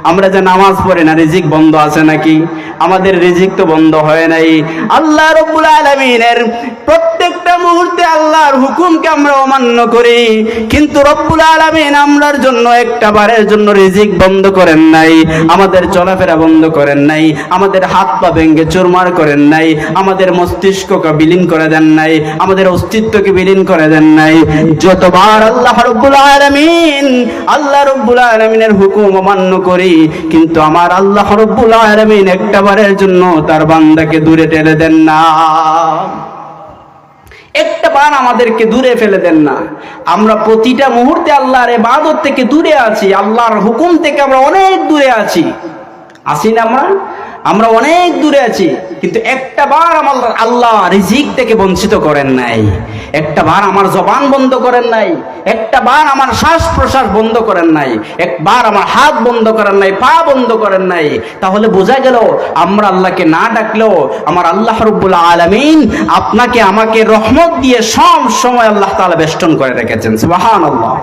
আমরা যে নামাজ পড়ি না, রিজিক বন্ধ আছে নাকি? আমাদের রিজিক তো বন্ধ হয় নাই। আল্লাহ রাব্বুল আলামিনের প্রত্যেকটা মুহূর্তে আল্লাহর হুকুমকে আমরা অমান্য করি, কিন্তু রব্বুল আলামিন আমরার জন্য একটা বারের জন্য রিজিক বন্ধ করেন নাই, আমাদের চলাফেরা বন্ধ করেন নাই, আমাদের হাত পা ভেঙে চুরমার করেন নাই, আমাদের মস্তিষ্ককে বিলীন করে দেন নাই, আমাদের অস্তিত্বকে বিলীন করে দেন নাই। যতবার আল্লাহ রাব্বুল আলামিনের হুকুম অমান্য করি, কিন্তু আমার আল্লাহ রাব্বুল আলামিন একটা বারের জন্য তার বান্দাকে দূরে ঠেলে দেন না, একটা বার আমাদেরকে দূরে ফেলে দেন না। আমরা প্রতিটা মুহূর্তে আল্লাহর ইবাদত থেকে দূরে আছি, আল্লাহর হুকুম থেকে আমরা অনেক দূরে আছি না? আমরা অনেক দূরে আছি, কিন্তু একটা বার আমার আল্লাহ রিজিক থেকে বঞ্চিত করেন নাই, একটা বার আমার জবান বন্ধ করেন নাই, একটা বার আমার শ্বাস প্রশ্বাস বন্ধ করেন নাই, একবার আমার হাত বন্ধ করেন নাই, পা বন্ধ করেন নাই। তাহলে বোঝা গেল আমরা আল্লাহকে না ডাকলেও আমার আল্লাহ রাব্বুল আলামিন আপনাকে আমাকে রহমত দিয়ে সব সময় আল্লাহ তাআলা বেষ্টন করে রেখেছেন। সুবহানাল্লাহ।